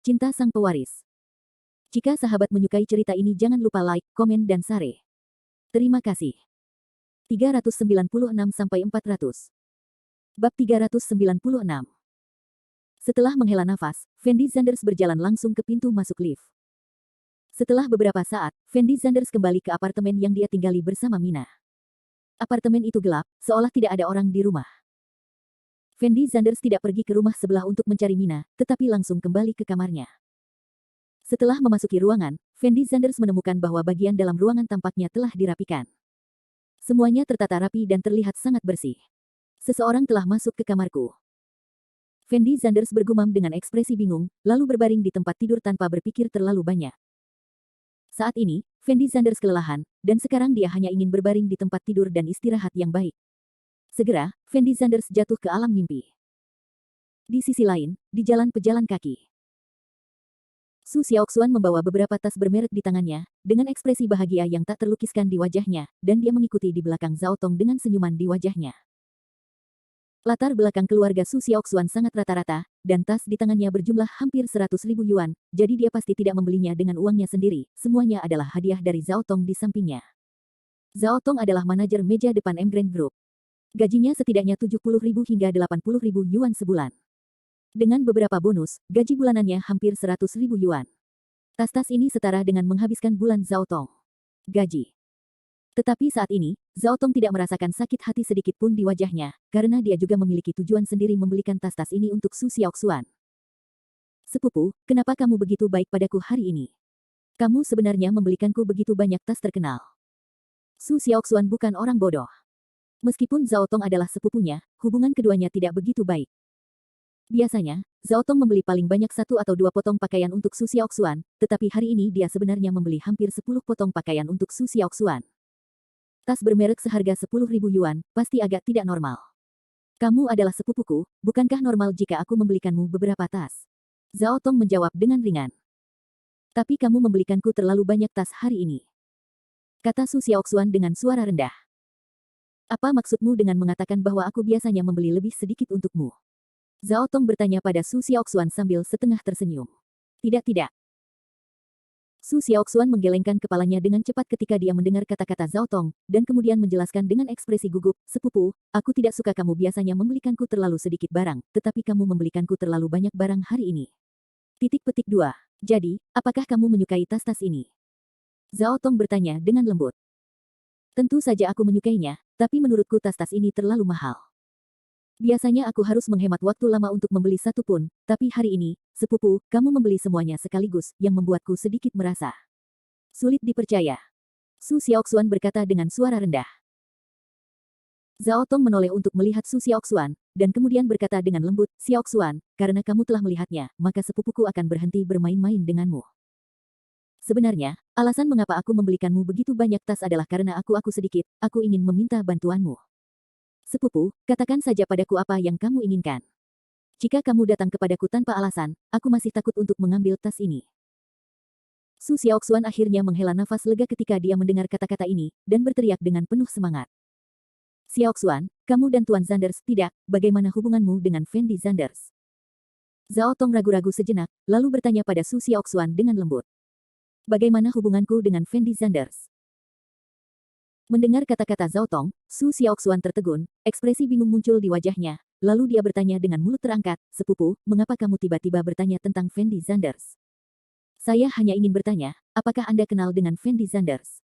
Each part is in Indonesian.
Cinta Sang Pewaris. Jika sahabat menyukai cerita ini jangan lupa like, komen dan share. Terima kasih. 396-400. Bab 396. Setelah menghela nafas, Fendi Zanders berjalan langsung ke pintu masuk lift. Setelah beberapa saat, Fendi Zanders kembali ke apartemen yang dia tinggali bersama Mina. Apartemen itu gelap, seolah tidak ada orang di rumah. Fendi Zanders tidak pergi ke rumah sebelah untuk mencari Mina, tetapi langsung kembali ke kamarnya. Setelah memasuki ruangan, Fendi Zanders menemukan bahwa bagian dalam ruangan tampaknya telah dirapikan. Semuanya tertata rapi dan terlihat sangat bersih. Seseorang telah masuk ke kamarku. Fendi Zanders bergumam dengan ekspresi bingung, lalu berbaring di tempat tidur tanpa berpikir terlalu banyak. Saat ini, Fendi Zanders kelelahan, dan sekarang dia hanya ingin berbaring di tempat tidur dan istirahat yang baik. Segera, Fendi Zanders jatuh ke alam mimpi. Di sisi lain, di jalan pejalan kaki, Su Xiaoxuan membawa beberapa tas bermerek di tangannya, dengan ekspresi bahagia yang tak terlukiskan di wajahnya, dan dia mengikuti di belakang Zhao Tong dengan senyuman di wajahnya. Latar belakang keluarga Su Xiaoxuan sangat rata-rata, dan tas di tangannya berjumlah hampir 100.000 yuan, jadi dia pasti tidak membelinya dengan uangnya sendiri, semuanya adalah hadiah dari Zhao Tong di sampingnya. Zhao Tong adalah manajer meja depan Emgrand Group. Gajinya setidaknya 70.000 hingga 80.000 yuan sebulan. Dengan beberapa bonus, gaji bulanannya hampir 100.000 yuan. Tas-tas ini setara dengan menghabiskan bulan Zhao Tong. Gaji. Tetapi saat ini, Zhao Tong tidak merasakan sakit hati sedikit pun di wajahnya, karena dia juga memiliki tujuan sendiri membelikan tas-tas ini untuk Su Xiaoxuan. Sepupu, kenapa kamu begitu baik padaku hari ini? Kamu sebenarnya membelikanku begitu banyak tas terkenal. Su Xiaoxuan bukan orang bodoh. Meskipun Zhao Tong adalah sepupunya, hubungan keduanya tidak begitu baik. Biasanya, Zhao Tong membeli paling banyak 1 atau 2 potong pakaian untuk Su Xiaoxuan, tetapi hari ini dia sebenarnya membeli hampir 10 potong pakaian untuk Su Xiaoxuan. Tas bermerek seharga 10.000 yuan, pasti agak tidak normal. Kamu adalah sepupuku, bukankah normal jika aku membelikanmu beberapa tas? Zhao Tong menjawab dengan ringan. Tapi kamu membelikanku terlalu banyak tas hari ini, kata Su Xiaoxuan dengan suara rendah. Apa maksudmu dengan mengatakan bahwa aku biasanya membeli lebih sedikit untukmu? Zhao Tong bertanya pada Su Xiaoxuan sambil setengah tersenyum. Tidak. Su Xiaoxuan menggelengkan kepalanya dengan cepat ketika dia mendengar kata-kata Zhao Tong, dan kemudian menjelaskan dengan ekspresi gugup, sepupu, aku tidak suka kamu biasanya membelikanku terlalu sedikit barang, tetapi kamu membelikanku terlalu banyak barang hari ini. Petik 2. Jadi, apakah kamu menyukai tas-tas ini? Zhao Tong bertanya dengan lembut. Tentu saja aku menyukainya, tapi menurutku tas-tas ini terlalu mahal. Biasanya aku harus menghemat waktu lama untuk membeli satu pun, tapi hari ini, sepupu, kamu membeli semuanya sekaligus, yang membuatku sedikit merasa sulit dipercaya. Su Xiaoxuan berkata dengan suara rendah. Zhao Tong menoleh untuk melihat Su Xiaoxuan, dan kemudian berkata dengan lembut, Xiaoxuan, karena kamu telah melihatnya, maka sepupuku akan berhenti bermain-main denganmu. Sebenarnya, alasan mengapa aku membelikanmu begitu banyak tas adalah karena aku sedikit, aku ingin meminta bantuanmu. Sepupu, katakan saja padaku apa yang kamu inginkan. Jika kamu datang kepadaku tanpa alasan, aku masih takut untuk mengambil tas ini. Su Xiaoxuan akhirnya menghela nafas lega ketika dia mendengar kata-kata ini, dan berteriak dengan penuh semangat. Xiaoxuan, kamu dan Tuan Zanders tidak, bagaimana hubunganmu dengan Fendi Zanders? Zhao Tong ragu-ragu sejenak, lalu bertanya pada Su Xiaoxuan dengan lembut. Bagaimana hubunganku dengan Fendi Zanders? Mendengar kata-kata Zhao Tong, Su Xiaoxuan tertegun, ekspresi bingung muncul di wajahnya, lalu dia bertanya dengan mulut terangkat, sepupu, mengapa kamu tiba-tiba bertanya tentang Fendi Zanders? Saya hanya ingin bertanya, apakah Anda kenal dengan Fendi Zanders?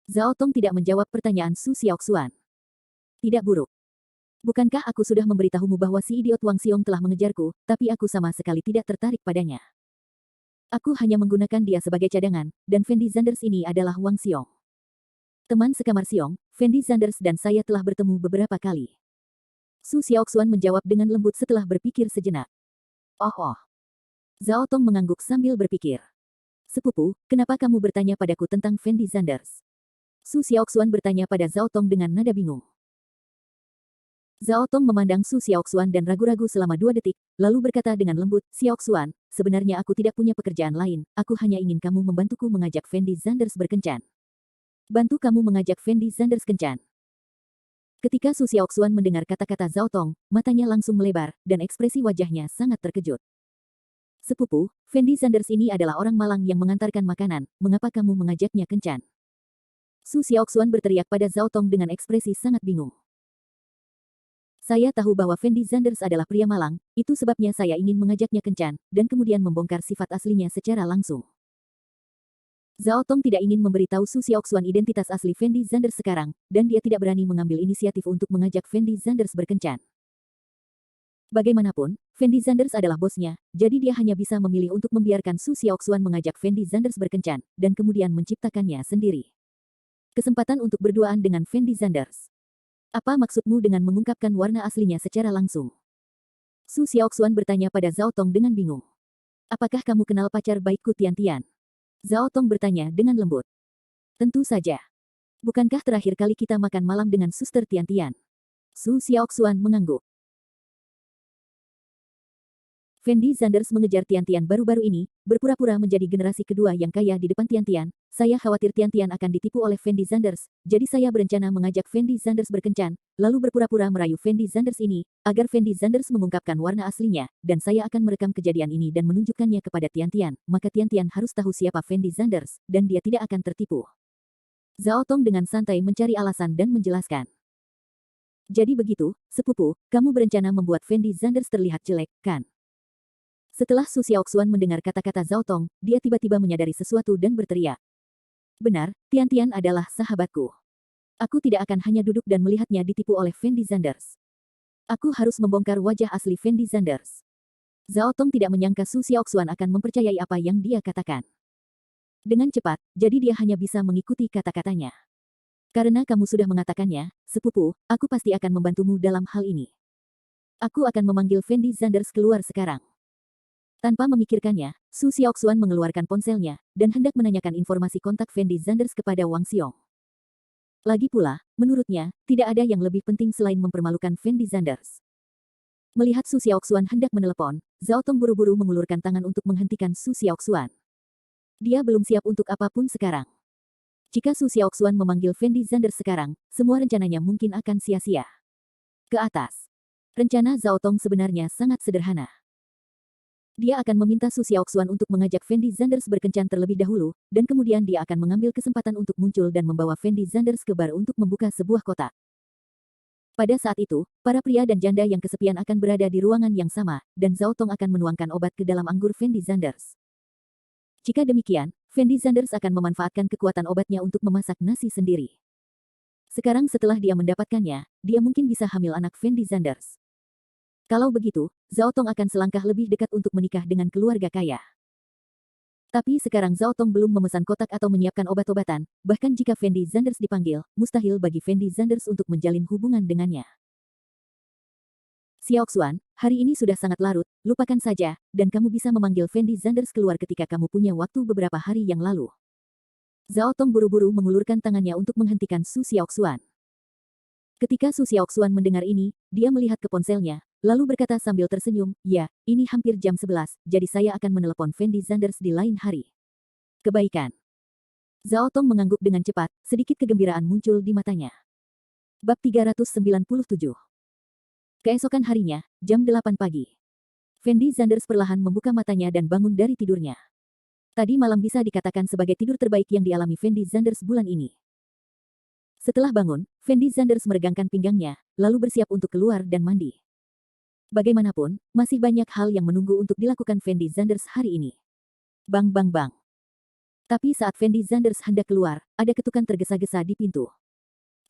Zhao Tong tidak menjawab pertanyaan Su Xiaoxuan. Tidak buruk. Bukankah aku sudah memberitahumu bahwa si idiot Wang Xiong telah mengejarku, tapi aku sama sekali tidak tertarik padanya. Aku hanya menggunakan dia sebagai cadangan, dan Fendi Zanders ini adalah Wang Xiong. Teman sekamar Xiong, Fendi Zanders dan saya telah bertemu beberapa kali. Su Xiaoxuan menjawab dengan lembut setelah berpikir sejenak. Oh. Zhao Tong mengangguk sambil berpikir. Sepupu, kenapa kamu bertanya padaku tentang Fendi Zanders? Su Xiaoxuan bertanya pada Zhao Tong dengan nada bingung. Zhao Tong memandang Su Xiaoxuan dan ragu-ragu selama 2 detik, lalu berkata dengan lembut, Xiaoxuan, sebenarnya aku tidak punya pekerjaan lain, aku hanya ingin kamu membantuku mengajak Fendi Zanders berkencan. Bantu kamu mengajak Fendi Zanders kencan. Ketika Su Xiaoxuan mendengar kata-kata Zhao Tong, matanya langsung melebar, dan ekspresi wajahnya sangat terkejut. Sepupu, Fendi Sanders ini adalah orang malang yang mengantarkan makanan, mengapa kamu mengajaknya kencan? Su Xiaoxuan berteriak pada Zhao Tong dengan ekspresi sangat bingung. Saya tahu bahwa Fendi Sanders adalah pria malang, itu sebabnya saya ingin mengajaknya kencan, dan kemudian membongkar sifat aslinya secara langsung. Zhao Tong tidak ingin memberitahu Su Xiaoxuan identitas asli Fendi Sanders sekarang, dan dia tidak berani mengambil inisiatif untuk mengajak Fendi Sanders berkencan. Bagaimanapun, Fendi Sanders adalah bosnya, jadi dia hanya bisa memilih untuk membiarkan Su Xiaoxuan mengajak Fendi Sanders berkencan, dan kemudian menciptakannya sendiri. Kesempatan untuk berduaan dengan Fendi Sanders. Apa maksudmu dengan mengungkapkan warna aslinya secara langsung? Su Xiaoxuan bertanya pada Zhao Tong dengan bingung. Apakah kamu kenal pacar baikku Tian Tian? Zhao Tong bertanya dengan lembut. Tentu saja. Bukankah terakhir kali kita makan malam dengan suster Tian Tian? Su Xiaoxuan mengangguk. Fendi Sanders mengejar Tian Tian baru-baru ini, berpura-pura menjadi generasi kedua yang kaya di depan Tian Tian. Saya khawatir Tian Tian akan ditipu oleh Fendi Sanders, jadi saya berencana mengajak Fendi Sanders berkencan, lalu berpura-pura merayu Fendi Sanders ini, agar Fendi Sanders mengungkapkan warna aslinya, dan saya akan merekam kejadian ini dan menunjukkannya kepada Tian Tian, maka Tian Tian harus tahu siapa Fendi Sanders, dan dia tidak akan tertipu. Zhao Tong dengan santai mencari alasan dan menjelaskan. Jadi begitu, sepupu, kamu berencana membuat Fendi Sanders terlihat jelek, kan? Setelah Su Xiaoxuan mendengar kata-kata Zhao Tong, dia tiba-tiba menyadari sesuatu dan berteriak. Benar, Tian Tian adalah sahabatku. Aku tidak akan hanya duduk dan melihatnya ditipu oleh Fendi Sanders. Aku harus membongkar wajah asli Fendi Sanders. Zhao Tong tidak menyangka Su Xiaoxuan akan mempercayai apa yang dia katakan. Dengan cepat, jadi dia hanya bisa mengikuti kata-katanya. Karena kamu sudah mengatakannya, sepupu, aku pasti akan membantumu dalam hal ini. Aku akan memanggil Fendi Sanders keluar sekarang. Tanpa memikirkannya, Su Xiaoxuan mengeluarkan ponselnya, dan hendak menanyakan informasi kontak Fendi Sanders kepada Wang Xiong. Lagi pula, menurutnya, tidak ada yang lebih penting selain mempermalukan Fendi Sanders. Melihat Su Xiaoxuan hendak menelepon, Zhao Tong buru-buru mengulurkan tangan untuk menghentikan Su Xiaoxuan. Dia belum siap untuk apapun sekarang. Jika Su Xiaoxuan memanggil Fendi Sanders sekarang, semua rencananya mungkin akan sia-sia. Ke atas. Rencana Zhao Tong sebenarnya sangat sederhana. Dia akan meminta Su Xiaoxuan untuk mengajak Fendi Sanders berkencan terlebih dahulu, dan kemudian dia akan mengambil kesempatan untuk muncul dan membawa Fendi Sanders ke bar untuk membuka sebuah kotak. Pada saat itu, para pria dan janda yang kesepian akan berada di ruangan yang sama, dan Zhao Tong akan menuangkan obat ke dalam anggur Fendi Sanders. Jika demikian, Fendi Sanders akan memanfaatkan kekuatan obatnya untuk memasak nasi sendiri. Sekarang setelah dia mendapatkannya, dia mungkin bisa hamil anak Fendi Sanders. Kalau begitu, Zhao Tong akan selangkah lebih dekat untuk menikah dengan keluarga kaya. Tapi sekarang Zhao Tong belum memesan kotak atau menyiapkan obat-obatan, bahkan jika Fendi Sanders dipanggil, mustahil bagi Fendi Sanders untuk menjalin hubungan dengannya. Xiaoxuan, hari ini sudah sangat larut, lupakan saja, dan kamu bisa memanggil Fendi Sanders keluar ketika kamu punya waktu beberapa hari yang lalu. Zhao Tong buru-buru mengulurkan tangannya untuk menghentikan Su Xiaoxuan. Ketika Su Xiaoxuan mendengar ini, dia melihat ke ponselnya, lalu berkata sambil tersenyum, ya, ini hampir jam 11, jadi saya akan menelepon Fendi Sanders di lain hari. Kebaikan. Zhao Tong mengangguk dengan cepat, sedikit kegembiraan muncul di matanya. Bab 397. Keesokan harinya, jam 8 pagi. Fendi Sanders perlahan membuka matanya dan bangun dari tidurnya. Tadi malam bisa dikatakan sebagai tidur terbaik yang dialami Fendi Sanders bulan ini. Setelah bangun, Fendi Sanders meregangkan pinggangnya, lalu bersiap untuk keluar dan mandi. Bagaimanapun, masih banyak hal yang menunggu untuk dilakukan Fendi Sanders hari ini. Bang bang bang. Tapi saat Fendi Sanders hendak keluar, ada ketukan tergesa-gesa di pintu.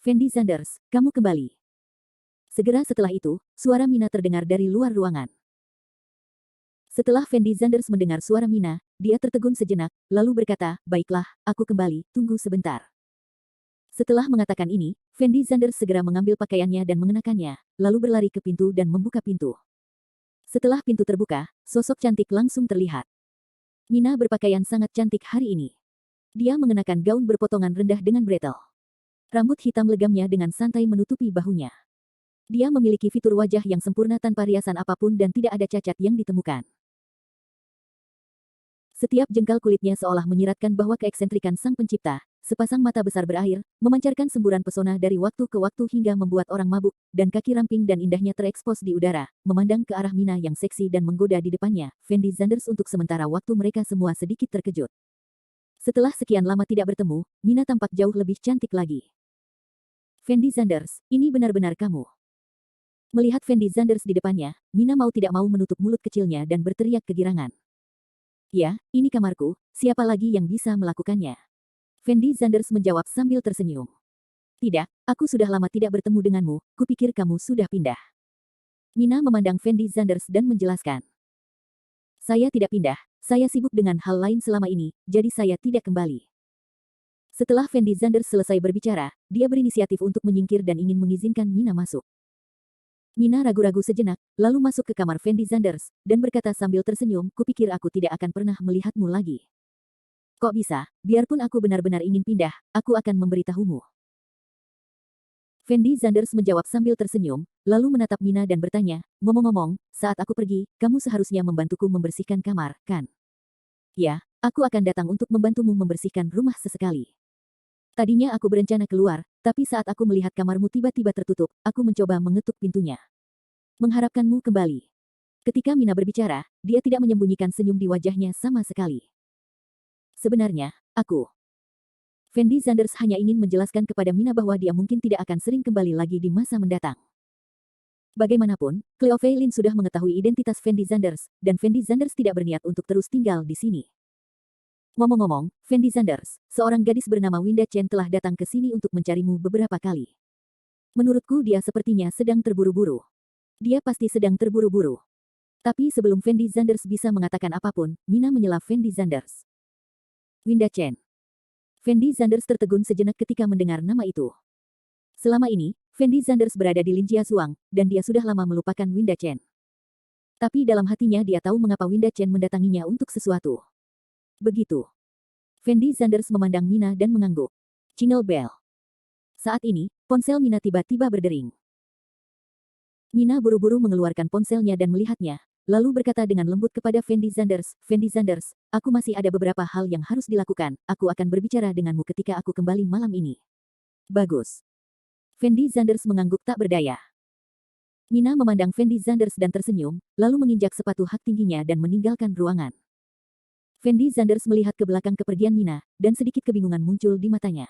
Fendi Sanders, kamu kembali. Segera setelah itu, suara Mina terdengar dari luar ruangan. Setelah Fendi Sanders mendengar suara Mina, dia tertegun sejenak, lalu berkata, baiklah, aku kembali, tunggu sebentar. Setelah mengatakan ini, Fendi Sanders segera mengambil pakaiannya dan mengenakannya, lalu berlari ke pintu dan membuka pintu. Setelah pintu terbuka, sosok cantik langsung terlihat. Mina berpakaian sangat cantik hari ini. Dia mengenakan gaun berpotongan rendah dengan bretel. Rambut hitam legamnya dengan santai menutupi bahunya. Dia memiliki fitur wajah yang sempurna tanpa riasan apapun dan tidak ada cacat yang ditemukan. Setiap jengkal kulitnya seolah menyiratkan bahwa keeksentrikan sang pencipta, sepasang mata besar berair, memancarkan semburan pesona dari waktu ke waktu hingga membuat orang mabuk, dan kaki ramping dan indahnya terekspos di udara, memandang ke arah Mina yang seksi dan menggoda di depannya. Fendi Zanders untuk sementara waktu mereka semua sedikit terkejut. Setelah sekian lama tidak bertemu, Mina tampak jauh lebih cantik lagi. Fendi Zanders, ini benar-benar kamu. Melihat Fendi Zanders di depannya, Mina mau tidak mau menutup mulut kecilnya dan berteriak kegirangan. Ya, ini kamarku, siapa lagi yang bisa melakukannya? Fendi Zanders menjawab sambil tersenyum. Tidak, aku sudah lama tidak bertemu denganmu, kupikir kamu sudah pindah. Mina memandang Fendi Zanders dan menjelaskan. Saya tidak pindah, saya sibuk dengan hal lain selama ini, jadi saya tidak kembali. Setelah Fendi Zanders selesai berbicara, dia berinisiatif untuk menyingkir dan ingin mengizinkan Mina masuk. Mina ragu-ragu sejenak, lalu masuk ke kamar Fendi Zanders, dan berkata sambil tersenyum, kupikir aku tidak akan pernah melihatmu lagi. Kok bisa, biarpun aku benar-benar ingin pindah, aku akan memberitahumu. Fendi Zanders menjawab sambil tersenyum, lalu menatap Mina dan bertanya, ngomong-ngomong, saat aku pergi, kamu seharusnya membantuku membersihkan kamar, kan? Ya, aku akan datang untuk membantumu membersihkan rumah sesekali. Tadinya aku berencana keluar, tapi saat aku melihat kamarmu tiba-tiba tertutup, aku mencoba mengetuk pintunya. Mengharapkanmu kembali. Ketika Mina berbicara, dia tidak menyembunyikan senyum di wajahnya sama sekali. Sebenarnya, aku... Fendi Zanders hanya ingin menjelaskan kepada Mina bahwa dia mungkin tidak akan sering kembali lagi di masa mendatang. Bagaimanapun, Cleo Feilin sudah mengetahui identitas Fendi Zanders, dan Fendi Zanders tidak berniat untuk terus tinggal di sini. Ngomong-ngomong, Fendi Zanders, seorang gadis bernama Winda Chen telah datang ke sini untuk mencarimu beberapa kali. Menurutku dia sepertinya sedang terburu-buru. Dia pasti sedang terburu-buru. Tapi sebelum Fendi Zanders bisa mengatakan apapun, Mina menyela Fendi Zanders. Winda Chen. Fendi Zanders tertegun sejenak ketika mendengar nama itu. Selama ini, Fendi Zanders berada di Lin Jiasuang, dan dia sudah lama melupakan Winda Chen. Tapi dalam hatinya dia tahu mengapa Winda Chen mendatanginya untuk sesuatu. Begitu. Fendi Zanders memandang Mina dan mengangguk. Jingle bell. Saat ini, ponsel Mina tiba-tiba berdering. Mina buru-buru mengeluarkan ponselnya dan melihatnya, lalu berkata dengan lembut kepada Fendi Zanders, Fendi Zanders, aku masih ada beberapa hal yang harus dilakukan, aku akan berbicara denganmu ketika aku kembali malam ini. Bagus. Fendi Zanders mengangguk tak berdaya. Mina memandang Fendi Zanders dan tersenyum, lalu menginjak sepatu hak tingginya dan meninggalkan ruangan. Fendi Zanders melihat ke belakang kepergian Mina, dan sedikit kebingungan muncul di matanya.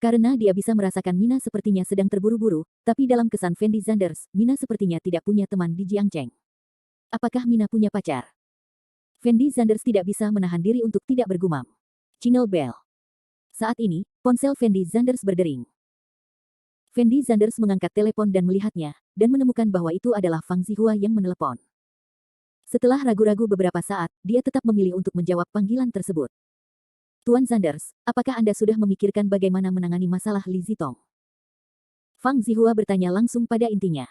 Karena dia bisa merasakan Mina sepertinya sedang terburu-buru, tapi dalam kesan Fendi Zanders, Mina sepertinya tidak punya teman di Jiangcheng. Apakah Mina punya pacar? Fendi Zanders tidak bisa menahan diri untuk tidak bergumam. Jingle bell. Saat ini, ponsel Fendi Zanders berdering. Fendi Zanders mengangkat telepon dan melihatnya, dan menemukan bahwa itu adalah Fang Zihua yang menelepon. Setelah ragu-ragu beberapa saat, dia tetap memilih untuk menjawab panggilan tersebut. Tuan Zanders, apakah Anda sudah memikirkan bagaimana menangani masalah Li Zitong? Fang Zihua bertanya langsung pada intinya.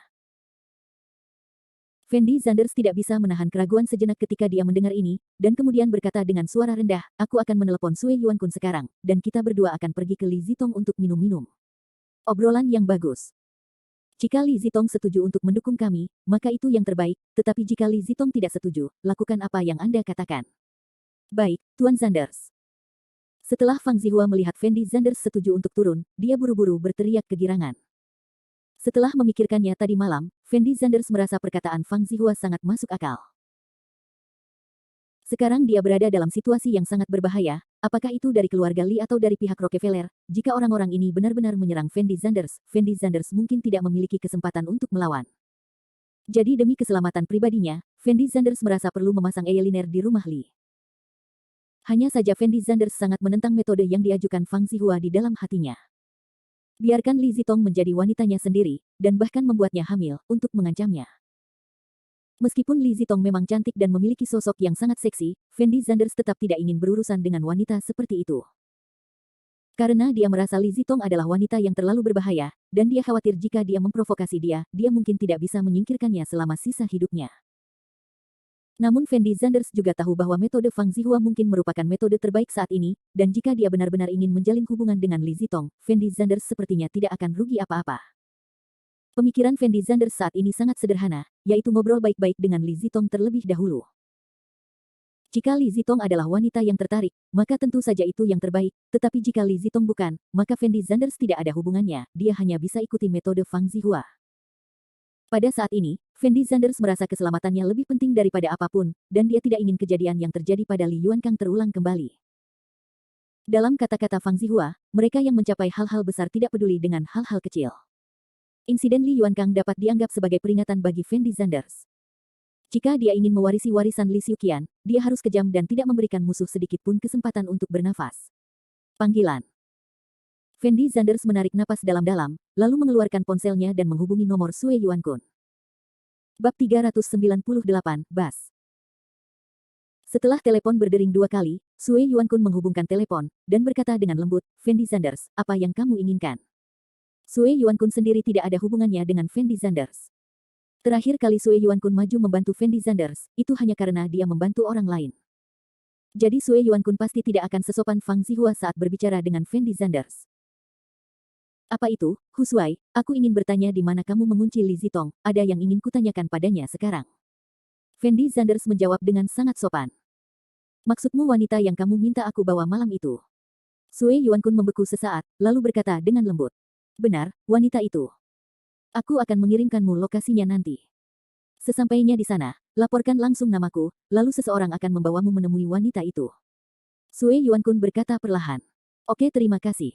Fendi Zanders tidak bisa menahan keraguan sejenak ketika dia mendengar ini, dan kemudian berkata dengan suara rendah, aku akan menelepon Sui Yuankun sekarang, dan kita berdua akan pergi ke Li Zitong untuk minum-minum. Obrolan yang bagus. Jika Li Zitong setuju untuk mendukung kami, maka itu yang terbaik, tetapi jika Li Zitong tidak setuju, lakukan apa yang Anda katakan. Baik, Tuan Zanders. Setelah Fang Zihua melihat Fendi Zanders setuju untuk turun, dia buru-buru berteriak kegirangan. Setelah memikirkannya tadi malam, Fendi Zanders merasa perkataan Fang Zihua sangat masuk akal. Sekarang dia berada dalam situasi yang sangat berbahaya, apakah itu dari keluarga Li atau dari pihak Rockefeller, jika orang-orang ini benar-benar menyerang Fendi Zanders mungkin tidak memiliki kesempatan untuk melawan. Jadi demi keselamatan pribadinya, Fendi Zanders merasa perlu memasang eyeliner di rumah Li. Hanya saja Fendi Zanders sangat menentang metode yang diajukan Fang Zihua di dalam hatinya. Biarkan Li Zitong menjadi wanitanya sendiri, dan bahkan membuatnya hamil, untuk mengancamnya. Meskipun Li Zitong memang cantik dan memiliki sosok yang sangat seksi, Fendi Zanders tetap tidak ingin berurusan dengan wanita seperti itu. Karena dia merasa Li Zitong adalah wanita yang terlalu berbahaya, dan dia khawatir jika dia memprovokasi dia mungkin tidak bisa menyingkirkannya selama sisa hidupnya. Namun Fendi Zanders juga tahu bahwa metode Fang Zihua mungkin merupakan metode terbaik saat ini, dan jika dia benar-benar ingin menjalin hubungan dengan Li Zitong, Fendi Zanders sepertinya tidak akan rugi apa-apa. Pemikiran Fendi Zanders saat ini sangat sederhana, yaitu ngobrol baik-baik dengan Li Zitong terlebih dahulu. Jika Li Zitong adalah wanita yang tertarik, maka tentu saja itu yang terbaik. Tetapi jika Li Zitong bukan, maka Fendi Zanders tidak ada hubungannya. Dia hanya bisa ikuti metode Fang Zihua. Pada saat ini, Fendi Zanders merasa keselamatannya lebih penting daripada apapun, dan dia tidak ingin kejadian yang terjadi pada Li Yuankang terulang kembali. Dalam kata-kata Fang Zihua, mereka yang mencapai hal-hal besar tidak peduli dengan hal-hal kecil. Insiden Li Yuankang dapat dianggap sebagai peringatan bagi Fendi Zanders. Jika dia ingin mewarisi warisan Li Xiuqian, dia harus kejam dan tidak memberikan musuh sedikit pun kesempatan untuk bernafas. Panggilan. Fendi Zanders menarik napas dalam-dalam, lalu mengeluarkan ponselnya dan menghubungi nomor Sue Yuankun. Bab 398, Bas. Setelah telepon berdering 2 kali, Sue Yuankun menghubungkan telepon, dan berkata dengan lembut, Fendi Zanders, apa yang kamu inginkan? Sue Yuankun sendiri tidak ada hubungannya dengan Fendi Zanders. Terakhir kali Sue Yuankun maju membantu Fendi Zanders, itu hanya karena dia membantu orang lain. Jadi Sue Yuankun pasti tidak akan sesopan Fang Zihua saat berbicara dengan Fendi Zanders. Apa itu, Hu Shuai, aku ingin bertanya di mana kamu mengunci Li Zitong, ada yang ingin kutanyakan padanya sekarang. Fendi Zanders menjawab dengan sangat sopan. Maksudmu wanita yang kamu minta aku bawa malam itu? Sue Yuankun membeku sesaat, lalu berkata dengan lembut. Benar, wanita itu. Aku akan mengirimkanmu lokasinya nanti. Sesampainya di sana, laporkan langsung namaku, lalu seseorang akan membawamu menemui wanita itu. Sue Yuankun berkata perlahan. Oke, terima kasih.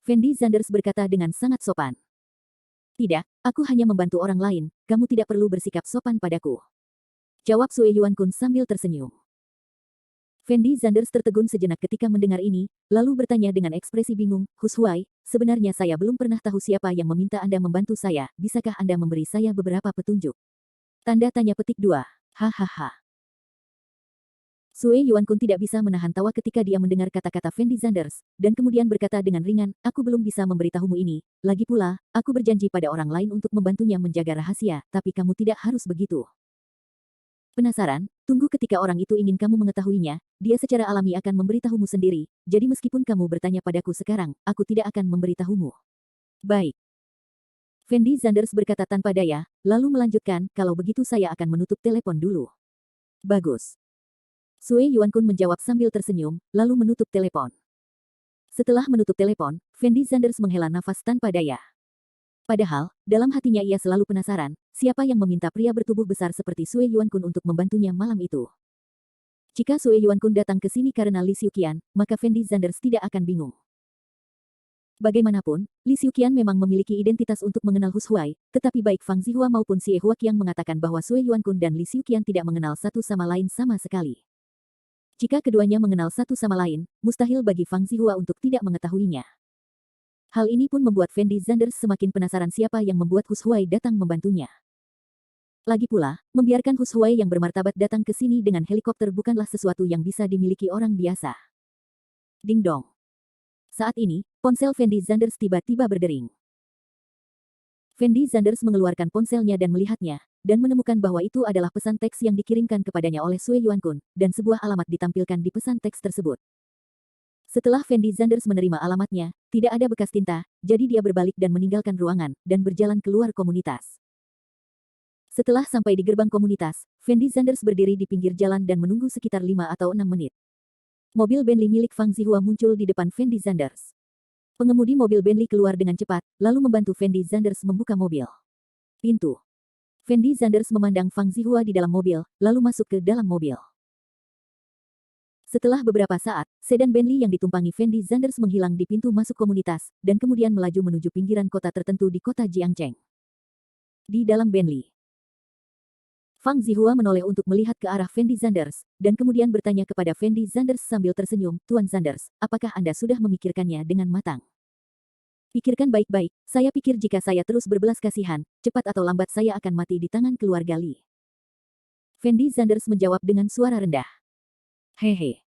Fendi Zanders berkata dengan sangat sopan. Tidak, aku hanya membantu orang lain, kamu tidak perlu bersikap sopan padaku. Jawab Sue Yuankun sambil tersenyum. Fendi Zanders tertegun sejenak ketika mendengar ini, lalu bertanya dengan ekspresi bingung, Hu Shuai, sebenarnya saya belum pernah tahu siapa yang meminta Anda membantu saya, bisakah Anda memberi saya beberapa petunjuk? Tanda tanya petik 2. Hahaha. Sue Yuankun tidak bisa menahan tawa ketika dia mendengar kata-kata Fendi Zanders, dan kemudian berkata dengan ringan, aku belum bisa memberitahumu ini, lagi pula, aku berjanji pada orang lain untuk membantunya menjaga rahasia, tapi kamu tidak harus begitu. Penasaran? Tunggu ketika orang itu ingin kamu mengetahuinya, dia secara alami akan memberitahumu sendiri, jadi meskipun kamu bertanya padaku sekarang, aku tidak akan memberitahumu. Baik. Fendi Zanders berkata tanpa daya, lalu melanjutkan, kalau begitu saya akan menutup telepon dulu. Bagus. Sue Yuankun menjawab sambil tersenyum, lalu menutup telepon. Setelah menutup telepon, Fendi Zanders menghela nafas tanpa daya. Padahal, dalam hatinya ia selalu penasaran, siapa yang meminta pria bertubuh besar seperti Sue Yuankun untuk membantunya malam itu. Jika Sue Yuankun datang ke sini karena Li Xiuqian, maka Fendi Zanders tidak akan bingung. Bagaimanapun, Li Xiuqian memang memiliki identitas untuk mengenal Hu Shuai, tetapi baik Fang Zihua maupun Xie Huaqiang mengatakan bahwa Sue Yuankun dan Li Xiuqian tidak mengenal satu sama lain sama sekali. Jika keduanya mengenal satu sama lain, mustahil bagi Fang Zihua untuk tidak mengetahuinya. Hal ini pun membuat Fendi Zanders semakin penasaran siapa yang membuat Hu Shuai datang membantunya. Lagi pula, membiarkan Hu Shuai yang bermartabat datang ke sini dengan helikopter bukanlah sesuatu yang bisa dimiliki orang biasa. Ding dong. Saat ini, ponsel Fendi Zanders tiba-tiba berdering. Fendi Zanders mengeluarkan ponselnya dan melihatnya, dan menemukan bahwa itu adalah pesan teks yang dikirimkan kepadanya oleh Sue Yuankun, dan sebuah alamat ditampilkan di pesan teks tersebut. Setelah Fendi Zanders menerima alamatnya, tidak ada bekas tinta, jadi dia berbalik dan meninggalkan ruangan, dan berjalan keluar komunitas. Setelah sampai di gerbang komunitas, Fendi Zanders berdiri di pinggir jalan dan menunggu sekitar 5 atau 6 menit. Mobil Bentley milik Fang Zihua muncul di depan Fendi Zanders. Pengemudi mobil Bentley keluar dengan cepat, lalu membantu Fendi Zanders membuka mobil. Pintu. Fendi Zanders memandang Fang Zihua di dalam mobil, lalu masuk ke dalam mobil. Setelah beberapa saat, sedan Bentley yang ditumpangi Fendi Zanders menghilang di pintu masuk komunitas, dan kemudian melaju menuju pinggiran kota tertentu di kota Jiangcheng. Di dalam Bentley, Fang Zihua menoleh untuk melihat ke arah Fendi Zanders, dan kemudian bertanya kepada Fendi Zanders sambil tersenyum, Tuan Zanders, apakah Anda sudah memikirkannya dengan matang? Pikirkan baik-baik, saya pikir jika saya terus berbelas kasihan, cepat atau lambat saya akan mati di tangan keluarga Li. Fendi Zanders menjawab dengan suara rendah. Hehe.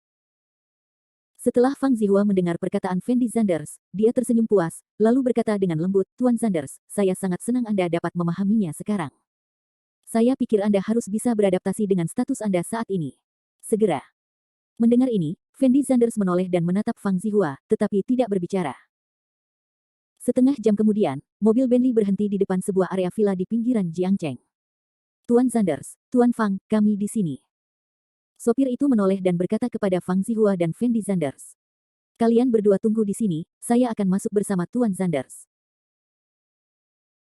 Setelah Fang Zihua mendengar perkataan Fendi Zanders, dia tersenyum puas, lalu berkata dengan lembut, Tuan Zanders, saya sangat senang Anda dapat memahaminya sekarang. Saya pikir Anda harus bisa beradaptasi dengan status Anda saat ini. Segera. Mendengar ini, Fendi Zanders menoleh dan menatap Fang Zihua, tetapi tidak berbicara. Setengah jam kemudian, mobil Bentley berhenti di depan sebuah area villa di pinggiran Jiangcheng. Tuan Zanders, Tuan Fang, kami di sini. Sopir itu menoleh dan berkata kepada Fang Zihua dan Fendi Zanders. Kalian berdua tunggu di sini, saya akan masuk bersama Tuan Zanders.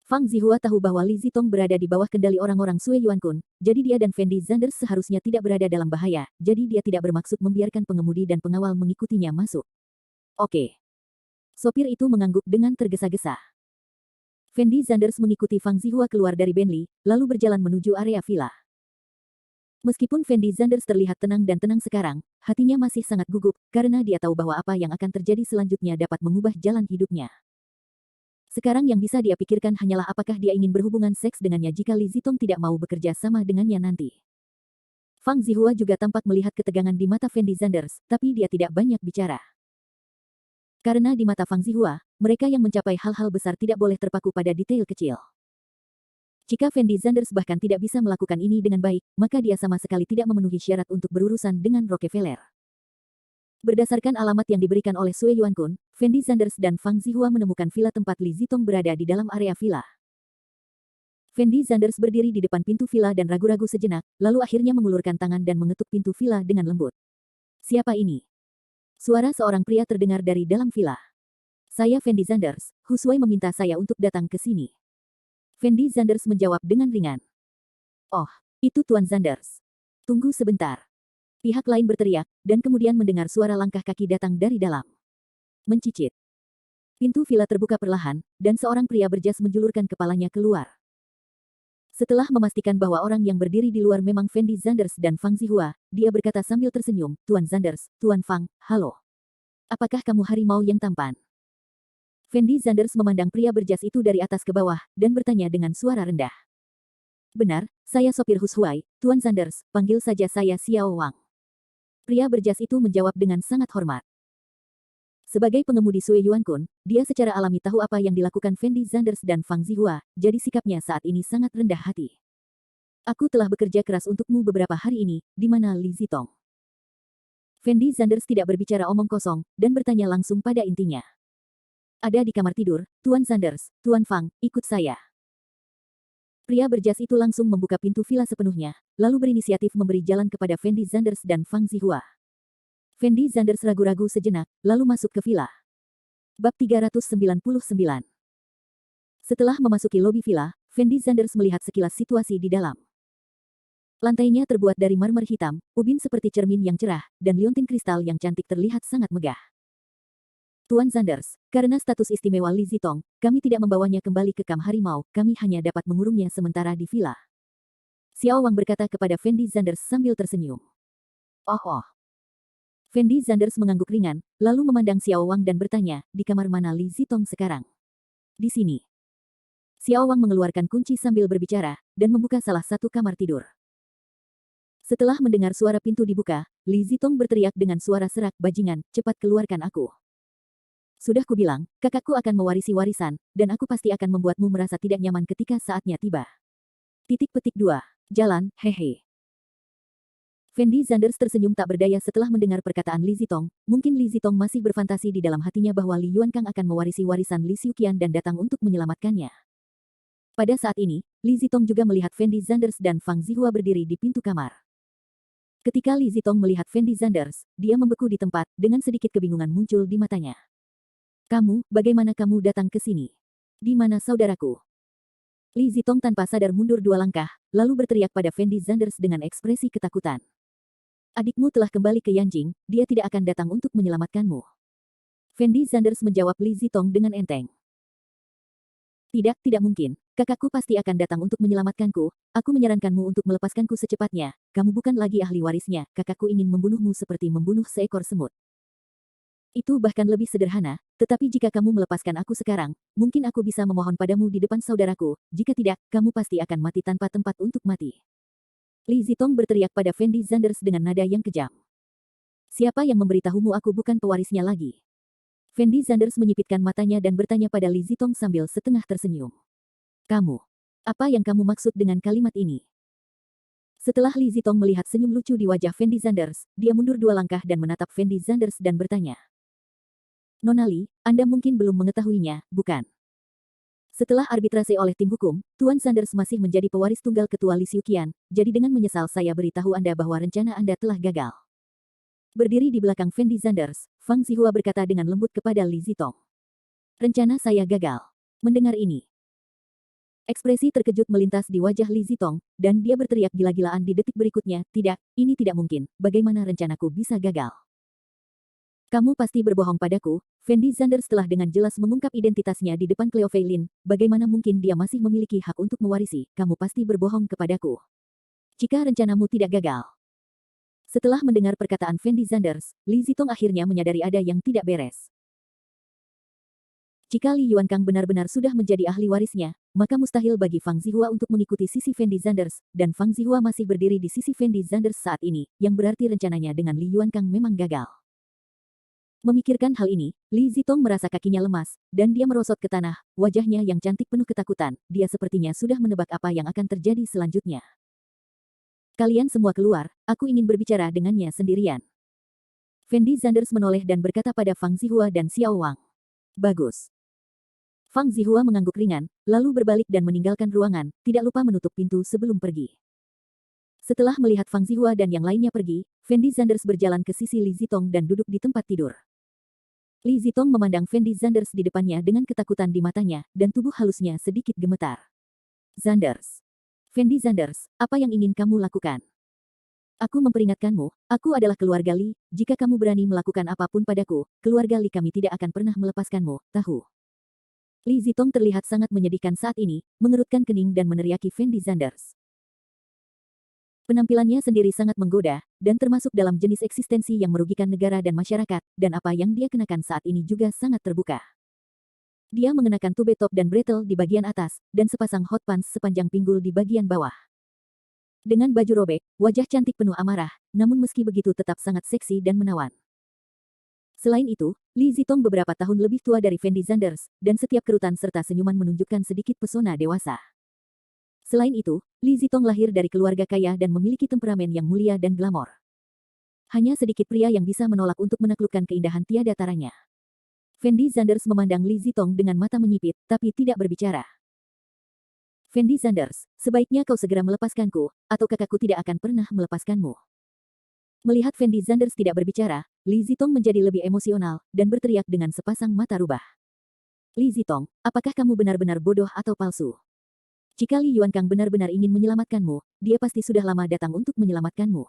Fang Zihua tahu bahwa Li Zitong berada di bawah kendali orang-orang Sui Yuankun, jadi dia dan Fendi Zanders seharusnya tidak berada dalam bahaya, jadi dia tidak bermaksud membiarkan pengemudi dan pengawal mengikutinya masuk. Oke. Sopir itu mengangguk dengan tergesa-gesa. Fendi Zanders mengikuti Fang Zihua keluar dari Bentley, lalu berjalan menuju area villa. Meskipun Fendi Zanders terlihat tenang dan tenang sekarang, hatinya masih sangat gugup, karena dia tahu bahwa apa yang akan terjadi selanjutnya dapat mengubah jalan hidupnya. Sekarang yang bisa dia pikirkan hanyalah apakah dia ingin berhubungan seks dengannya jika Li Zitong tidak mau bekerja sama dengannya nanti. Fang Zihua juga tampak melihat ketegangan di mata Fendi Zanders, tapi dia tidak banyak bicara. Karena di mata Fang Zihua, mereka yang mencapai hal-hal besar tidak boleh terpaku pada detail kecil. Jika Fendi Zanders bahkan tidak bisa melakukan ini dengan baik, maka dia sama sekali tidak memenuhi syarat untuk berurusan dengan Rockefeller. Berdasarkan alamat yang diberikan oleh Sui Yuankun, Fendi Zanders dan Fang Zihua menemukan villa tempat Li Zitong berada di dalam area villa. Fendi Zanders berdiri di depan pintu villa dan ragu-ragu sejenak, lalu akhirnya mengulurkan tangan dan mengetuk pintu villa dengan lembut. Siapa ini? Suara seorang pria terdengar dari dalam villa. Saya Fendi Zanders, Hu Sui meminta saya untuk datang ke sini. Fendi Zanders menjawab dengan ringan. Oh, itu Tuan Zanders. Tunggu sebentar. Pihak lain berteriak, dan kemudian mendengar suara langkah kaki datang dari dalam. Mencicit. Pintu villa terbuka perlahan, dan seorang pria berjas menjulurkan kepalanya keluar. Setelah memastikan bahwa orang yang berdiri di luar memang Fendi Zanders dan Fang Zihua, dia berkata sambil tersenyum, Tuan Zanders, Tuan Fang, halo. Apakah kamu harimau yang tampan? Fendi Zanders memandang pria berjas itu dari atas ke bawah, dan bertanya dengan suara rendah. Benar, saya sopir Hu Sui, Tuan Zanders, panggil saja saya Xiao Wang. Pria berjas itu menjawab dengan sangat hormat. Sebagai pengemudi Sui Yuankun, dia secara alami tahu apa yang dilakukan Fendi Zanders dan Fang Zihua, jadi sikapnya saat ini sangat rendah hati. Aku telah bekerja keras untukmu beberapa hari ini, di mana Li Zitong? Fendi Zanders tidak berbicara omong kosong, dan bertanya langsung pada intinya. Ada di kamar tidur, Tuan Zanders, Tuan Fang, ikut saya. Pria berjas itu langsung membuka pintu villa sepenuhnya, lalu berinisiatif memberi jalan kepada Fendi Zanders dan Fang Zihua. Fendi Zanders ragu-ragu sejenak, lalu masuk ke villa. Bab 399. Setelah memasuki lobi villa, Fendi Zanders melihat sekilas situasi di dalam. Lantainya terbuat dari marmer hitam, ubin seperti cermin yang cerah, dan liontin kristal yang cantik terlihat sangat megah. Tuan Zanders, karena status istimewa Li Zitong, kami tidak membawanya kembali ke kamp harimau, kami hanya dapat mengurungnya sementara di villa. Xiao Wang berkata kepada Fendi Zanders sambil tersenyum. Oh. Fendi Zanders mengangguk ringan, lalu memandang Xiao Wang dan bertanya, di kamar mana Li Zitong sekarang? Di sini. Xiao Wang mengeluarkan kunci sambil berbicara, dan membuka salah satu kamar tidur. Setelah mendengar suara pintu dibuka, Li Zitong berteriak dengan suara serak, bajingan, cepat keluarkan aku. Sudah kubilang, kakakku akan mewarisi warisan, dan aku pasti akan membuatmu merasa tidak nyaman ketika saatnya tiba. Petik 2. Jalan, hehe. Fendi Zanders tersenyum tak berdaya setelah mendengar perkataan Li Zitong. Mungkin Li Zitong masih berfantasi di dalam hatinya bahwa Li Yuankang akan mewarisi warisan Li Xiuqian dan datang untuk menyelamatkannya. Pada saat ini, Li Zitong juga melihat Fendi Zanders dan Fang Zihua berdiri di pintu kamar. Ketika Li Zitong melihat Fendi Zanders, dia membeku di tempat, dengan sedikit kebingungan muncul di matanya. Kamu, bagaimana kamu datang ke sini? Di mana saudaraku? Li Zitong tanpa sadar mundur 2 langkah, lalu berteriak pada Fendi Zanders dengan ekspresi ketakutan. Adikmu telah kembali ke Yanjing, dia tidak akan datang untuk menyelamatkanmu. Fendi Zanders menjawab Li Zitong dengan enteng. Tidak mungkin. Kakakku pasti akan datang untuk menyelamatkanku. Aku menyarankanmu untuk melepaskanku secepatnya. Kamu bukan lagi ahli warisnya. Kakakku ingin membunuhmu seperti membunuh seekor semut. Itu bahkan lebih sederhana, tetapi jika kamu melepaskan aku sekarang, mungkin aku bisa memohon padamu di depan saudaraku, jika tidak, kamu pasti akan mati tanpa tempat untuk mati. Li Zitong berteriak pada Fendi Zanders dengan nada yang kejam. Siapa yang memberitahumu aku bukan pewarisnya lagi? Fendi Zanders menyipitkan matanya dan bertanya pada Li Zitong sambil setengah tersenyum. Kamu. Apa yang kamu maksud dengan kalimat ini? Setelah Li Zitong melihat senyum lucu di wajah Fendi Zanders, dia mundur 2 langkah dan menatap Fendi Zanders dan bertanya. Nona Li, Anda mungkin belum mengetahuinya, bukan? Setelah arbitrase oleh tim hukum, Tuan Sanders masih menjadi pewaris tunggal ketua Li Xiuqian, jadi dengan menyesal saya beritahu Anda bahwa rencana Anda telah gagal. Berdiri di belakang Fendi Sanders, Fang Zihua berkata dengan lembut kepada Li Zitong. Rencana saya gagal. Mendengar ini, ekspresi terkejut melintas di wajah Li Zitong, dan dia berteriak gila-gilaan di detik berikutnya, tidak, ini tidak mungkin, bagaimana rencanaku bisa gagal? Kamu pasti berbohong padaku. Fendi Sanders telah dengan jelas mengungkap identitasnya di depan Cleo Fei Lin, bagaimana mungkin dia masih memiliki hak untuk mewarisi, kamu pasti berbohong kepadaku. Jika rencanamu tidak gagal. Setelah mendengar perkataan Fendi Sanders, Li Zitong akhirnya menyadari ada yang tidak beres. Jika Li Yuankang benar-benar sudah menjadi ahli warisnya, maka mustahil bagi Fang Zihua untuk mengikuti sisi Fendi Sanders, dan Fang Zihua masih berdiri di sisi Fendi Sanders saat ini, yang berarti rencananya dengan Li Yuankang memang gagal. Memikirkan hal ini, Li Zitong merasa kakinya lemas, dan dia merosot ke tanah, wajahnya yang cantik penuh ketakutan, dia sepertinya sudah menebak apa yang akan terjadi selanjutnya. Kalian semua keluar, aku ingin berbicara dengannya sendirian. Fendi Sanders menoleh dan berkata pada Fang Zihua dan Xiao Wang. Bagus. Fang Zihua mengangguk ringan, lalu berbalik dan meninggalkan ruangan, tidak lupa menutup pintu sebelum pergi. Setelah melihat Fang Zihua dan yang lainnya pergi, Fendi Sanders berjalan ke sisi Li Zitong dan duduk di tempat tidur. Li Zitong memandang Fendi Sanders di depannya dengan ketakutan di matanya, dan tubuh halusnya sedikit gemetar. Sanders. Fendi Sanders, apa yang ingin kamu lakukan? Aku memperingatkanmu, aku adalah keluarga Li, jika kamu berani melakukan apapun padaku, keluarga Li kami tidak akan pernah melepaskanmu, tahu? Li Zitong terlihat sangat menyedihkan saat ini, mengerutkan kening dan meneriaki Fendi Sanders. Penampilannya sendiri sangat menggoda, dan termasuk dalam jenis eksistensi yang merugikan negara dan masyarakat, dan apa yang dia kenakan saat ini juga sangat terbuka. Dia mengenakan tube top dan bretel di bagian atas, dan sepasang hot pants sepanjang pinggul di bagian bawah. Dengan baju robek, wajah cantik penuh amarah, namun meski begitu tetap sangat seksi dan menawan. Selain itu, Li Zitong beberapa tahun lebih tua dari Fendi Sanders, dan setiap kerutan serta senyuman menunjukkan sedikit pesona dewasa. Selain itu, Li Zitong lahir dari keluarga kaya dan memiliki temperamen yang mulia dan glamor. Hanya sedikit pria yang bisa menolak untuk menaklukkan keindahan tiada taranya. Fendi Sanders memandang Li Zitong dengan mata menyipit, tapi tidak berbicara. Fendi Sanders, sebaiknya kau segera melepaskanku, atau kakakku tidak akan pernah melepaskanmu. Melihat Fendi Sanders tidak berbicara, Li Zitong menjadi lebih emosional, dan berteriak dengan sepasang mata rubah. Li Zitong, apakah kamu benar-benar bodoh atau palsu? Jika Li Yuankang benar-benar ingin menyelamatkanmu, dia pasti sudah lama datang untuk menyelamatkanmu.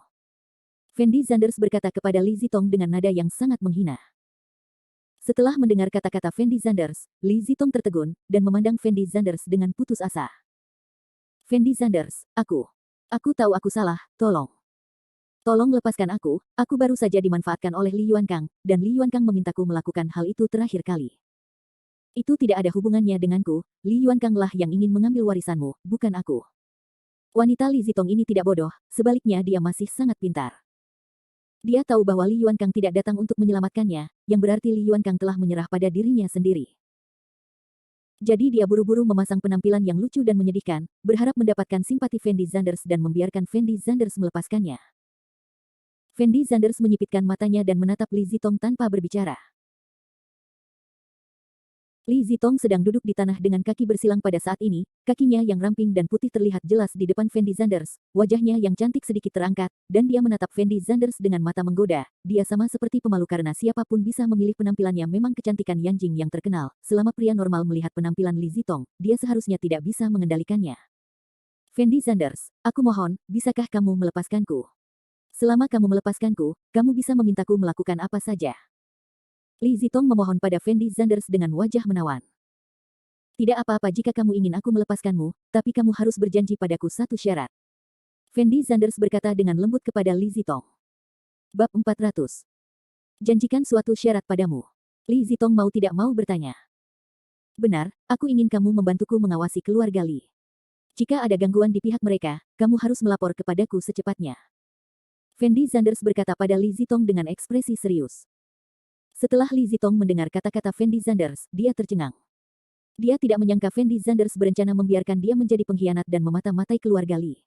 Fendi Sanders berkata kepada Li Zitong dengan nada yang sangat menghina. Setelah mendengar kata-kata Fendi Sanders, Li Zitong tertegun, dan memandang Fendi Sanders dengan putus asa. Fendi Sanders, aku tahu aku salah, tolong. Tolong lepaskan aku baru saja dimanfaatkan oleh Li Yuankang, dan Li Yuankang memintaku melakukan hal itu terakhir kali. Itu tidak ada hubungannya denganku, Li Yuankang lah yang ingin mengambil warisanmu, bukan aku. Wanita Li Zitong ini tidak bodoh, sebaliknya dia masih sangat pintar. Dia tahu bahwa Li Yuankang tidak datang untuk menyelamatkannya, yang berarti Li Yuankang telah menyerah pada dirinya sendiri. Jadi dia buru-buru memasang penampilan yang lucu dan menyedihkan, berharap mendapatkan simpati Fendi Sanders dan membiarkan Fendi Sanders melepaskannya. Fendi Sanders menyipitkan matanya dan menatap Li Zitong tanpa berbicara. Li Zitong sedang duduk di tanah dengan kaki bersilang pada saat ini, kakinya yang ramping dan putih terlihat jelas di depan Fendi Sanders, wajahnya yang cantik sedikit terangkat, dan dia menatap Fendi Sanders dengan mata menggoda. Dia sama seperti pemalu karena siapapun bisa memilih penampilannya memang kecantikan Yanjing yang terkenal. Selama pria normal melihat penampilan Li Zitong, dia seharusnya tidak bisa mengendalikannya. Fendi Sanders, aku mohon, bisakah kamu melepaskanku? Selama kamu melepaskanku, kamu bisa memintaku melakukan apa saja. Li Zitong memohon pada Fendi Sanders dengan wajah menawan. Tidak apa-apa jika kamu ingin aku melepaskanmu, tapi kamu harus berjanji padaku satu syarat. Fendi Sanders berkata dengan lembut kepada Li Zitong. Bab 400. Janjikan suatu syarat padamu. Li Zitong mau tidak mau bertanya. Benar, aku ingin kamu membantuku mengawasi keluarga Li. Jika ada gangguan di pihak mereka, kamu harus melapor kepadaku secepatnya. Fendi Sanders berkata pada Li Zitong dengan ekspresi serius. Setelah Li Zitong mendengar kata-kata Fendi Sanders, dia tercengang. Dia tidak menyangka Fendi Sanders berencana membiarkan dia menjadi pengkhianat dan memata-matai keluarga Li.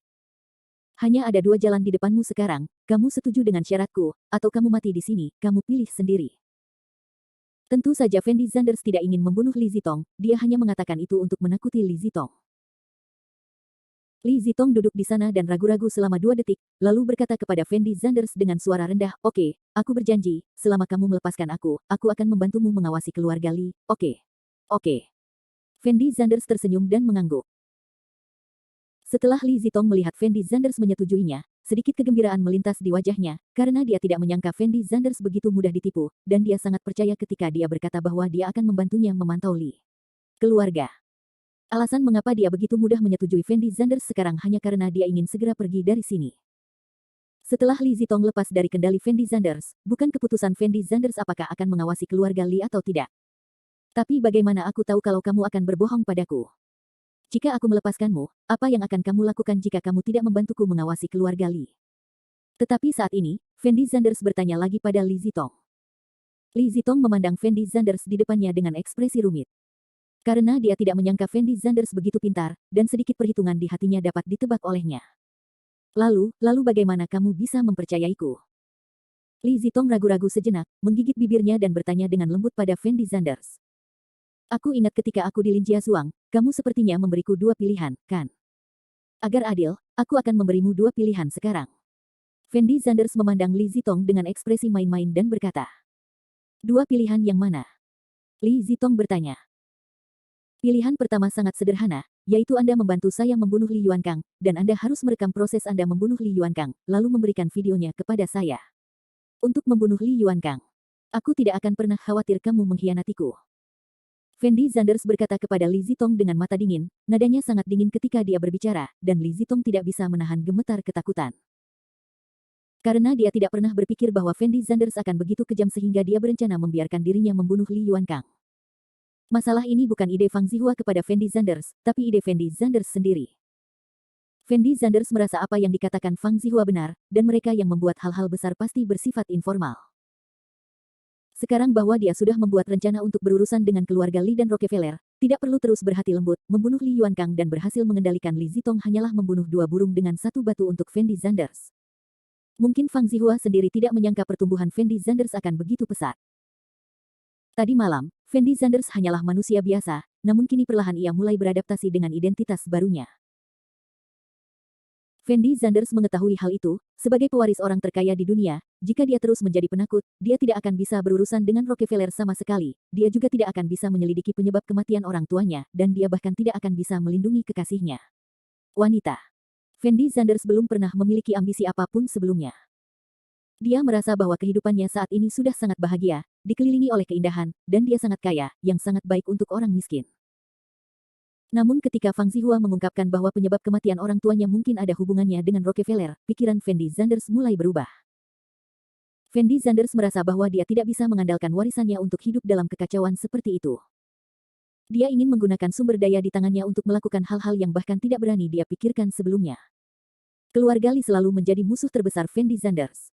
Hanya ada dua jalan di depanmu sekarang, kamu setuju dengan syaratku, atau kamu mati di sini, kamu pilih sendiri. Tentu saja Fendi Zanders tidak ingin membunuh Li Zitong, dia hanya mengatakan itu untuk menakuti Li Zitong. Li Zitong duduk di sana dan ragu-ragu selama 2 detik, lalu berkata kepada Fendi Zanders dengan suara rendah, "Oke, aku berjanji, selama kamu melepaskan aku akan membantumu mengawasi keluarga Li, oke? Oke." Fendi Zanders tersenyum dan mengangguk. Setelah Li Zitong melihat Fendi Zanders menyetujuinya, sedikit kegembiraan melintas di wajahnya, karena dia tidak menyangka Fendi Zanders begitu mudah ditipu, dan dia sangat percaya ketika dia berkata bahwa dia akan membantunya memantau Li. Keluarga. Alasan mengapa dia begitu mudah menyetujui Fendi Zanders sekarang hanya karena dia ingin segera pergi dari sini. Setelah Li Zitong lepas dari kendali Fendi Zanders, bukan keputusan Fendi Zanders apakah akan mengawasi keluarga Li atau tidak. Tapi bagaimana aku tahu kalau kamu akan berbohong padaku? Jika aku melepaskanmu, apa yang akan kamu lakukan jika kamu tidak membantuku mengawasi keluarga Li? Tetapi saat ini, Fendi Zanders bertanya lagi pada Li Zitong. Li Zitong memandang Fendi Zanders di depannya dengan ekspresi rumit. Karena dia tidak menyangka Fendi Zanders begitu pintar, dan sedikit perhitungan di hatinya dapat ditebak olehnya. Lalu bagaimana kamu bisa mempercayaiku? Li Zitong ragu-ragu sejenak, menggigit bibirnya dan bertanya dengan lembut pada Fendi Zanders. Aku ingat ketika aku di Lin Jiazuang, kamu sepertinya memberiku 2 pilihan, kan? Agar adil, aku akan memberimu 2 pilihan sekarang. Fendi Zanders memandang Li Zitong dengan ekspresi main-main dan berkata, "2 pilihan yang mana?" Li Zitong bertanya. Pilihan pertama sangat sederhana, yaitu Anda membantu saya membunuh Li Yuankang, dan Anda harus merekam proses Anda membunuh Li Yuankang, lalu memberikan videonya kepada saya. Untuk membunuh Li Yuankang, aku tidak akan pernah khawatir kamu mengkhianatiku. Fendi Zanders berkata kepada Li Zitong dengan mata dingin, nadanya sangat dingin ketika dia berbicara, dan Li Zitong tidak bisa menahan gemetar ketakutan. Karena dia tidak pernah berpikir bahwa Fendi Zanders akan begitu kejam sehingga dia berencana membiarkan dirinya membunuh Li Yuankang. Masalah ini bukan ide Fang Zihua kepada Fendi Zanders, tapi ide Fendi Zanders sendiri. Fendi Zanders merasa apa yang dikatakan Fang Zihua benar, dan mereka yang membuat hal-hal besar pasti bersifat informal. Sekarang bahwa dia sudah membuat rencana untuk berurusan dengan keluarga Li dan Rockefeller, tidak perlu terus berhati lembut, membunuh Li Yuankang dan berhasil mengendalikan Li Zitong hanyalah membunuh 2 burung dengan 1 batu untuk Fendi Zanders. Mungkin Fang Zihua sendiri tidak menyangka pertumbuhan Fendi Zanders akan begitu pesat. Tadi malam, Fendi Zanders hanyalah manusia biasa, namun kini perlahan ia mulai beradaptasi dengan identitas barunya. Fendi Zanders mengetahui hal itu, sebagai pewaris orang terkaya di dunia, jika dia terus menjadi penakut, dia tidak akan bisa berurusan dengan Rockefeller sama sekali, dia juga tidak akan bisa menyelidiki penyebab kematian orang tuanya, dan dia bahkan tidak akan bisa melindungi kekasihnya. Wanita. Fendi Zanders belum pernah memiliki ambisi apapun sebelumnya. Dia merasa bahwa kehidupannya saat ini sudah sangat bahagia, dikelilingi oleh keindahan, dan dia sangat kaya, yang sangat baik untuk orang miskin. Namun ketika Fang Zihua mengungkapkan bahwa penyebab kematian orang tuanya mungkin ada hubungannya dengan Rockefeller, pikiran Fendi Zanders mulai berubah. Fendi Zanders merasa bahwa dia tidak bisa mengandalkan warisannya untuk hidup dalam kekacauan seperti itu. Dia ingin menggunakan sumber daya di tangannya untuk melakukan hal-hal yang bahkan tidak berani dia pikirkan sebelumnya. Keluarga Li selalu menjadi musuh terbesar Fendi Zanders.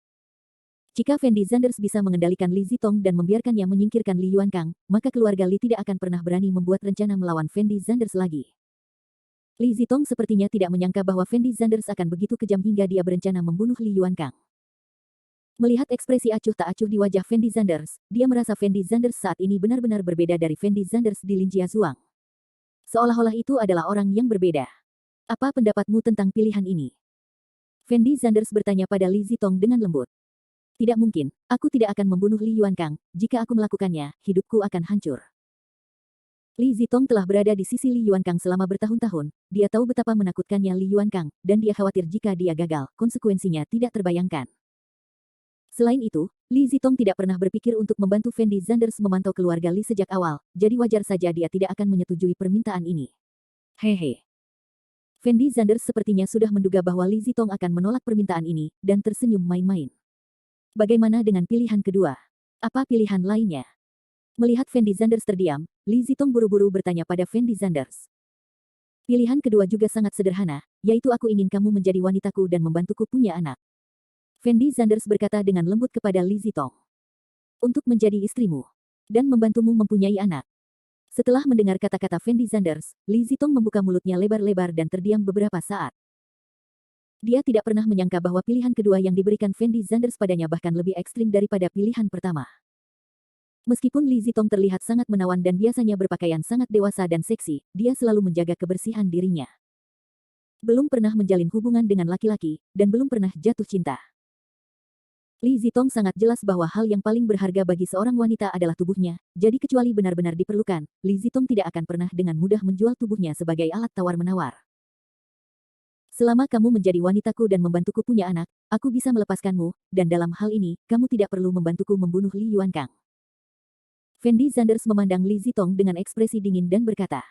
Jika Fendi Zanders bisa mengendalikan Li Zitong dan membiarkannya menyingkirkan Li Yuankang, maka keluarga Li tidak akan pernah berani membuat rencana melawan Fendi Zanders lagi. Li Zitong sepertinya tidak menyangka bahwa Fendi Zanders akan begitu kejam hingga dia berencana membunuh Li Yuankang. Melihat ekspresi acuh tak acuh di wajah Fendi Zanders, dia merasa Fendi Zanders saat ini benar-benar berbeda dari Fendi Zanders di Lin Jiazuang. Seolah-olah itu adalah orang yang berbeda. Apa pendapatmu tentang pilihan ini? Fendi Zanders bertanya pada Li Zitong dengan lembut. Tidak mungkin, aku tidak akan membunuh Li Yuankang, jika aku melakukannya, hidupku akan hancur. Li Zitong telah berada di sisi Li Yuankang selama bertahun-tahun, dia tahu betapa menakutkannya Li Yuankang, dan dia khawatir jika dia gagal, konsekuensinya tidak terbayangkan. Selain itu, Li Zitong tidak pernah berpikir untuk membantu Fendi Zanders memantau keluarga Li sejak awal, jadi wajar saja dia tidak akan menyetujui permintaan ini. Hehe. Fendi Zanders sepertinya sudah menduga bahwa Li Zitong akan menolak permintaan ini, dan tersenyum main-main. Bagaimana dengan pilihan kedua? Apa pilihan lainnya? Melihat Fendi Zanders terdiam, Li Zitong buru-buru bertanya pada Fendi Zanders. Pilihan kedua juga sangat sederhana, yaitu aku ingin kamu menjadi wanitaku dan membantuku punya anak. Fendi Zanders berkata dengan lembut kepada Li Zitong. Untuk menjadi istrimu. Dan membantumu mempunyai anak. Setelah mendengar kata-kata Fendi Zanders, Li Zitong membuka mulutnya lebar-lebar dan terdiam beberapa saat. Dia tidak pernah menyangka bahwa pilihan kedua yang diberikan Fendi Zanders padanya bahkan lebih ekstrim daripada pilihan pertama. Meskipun Li Zitong terlihat sangat menawan dan biasanya berpakaian sangat dewasa dan seksi, dia selalu menjaga kebersihan dirinya. Belum pernah menjalin hubungan dengan laki-laki, dan belum pernah jatuh cinta. Li Zitong sangat jelas bahwa hal yang paling berharga bagi seorang wanita adalah tubuhnya, jadi kecuali benar-benar diperlukan, Li Zitong tidak akan pernah dengan mudah menjual tubuhnya sebagai alat tawar-menawar. Selama kamu menjadi wanitaku dan membantuku punya anak, aku bisa melepaskanmu, dan dalam hal ini, kamu tidak perlu membantuku membunuh Li Yuankang. Fendi Zanders memandang Li Zitong dengan ekspresi dingin dan berkata,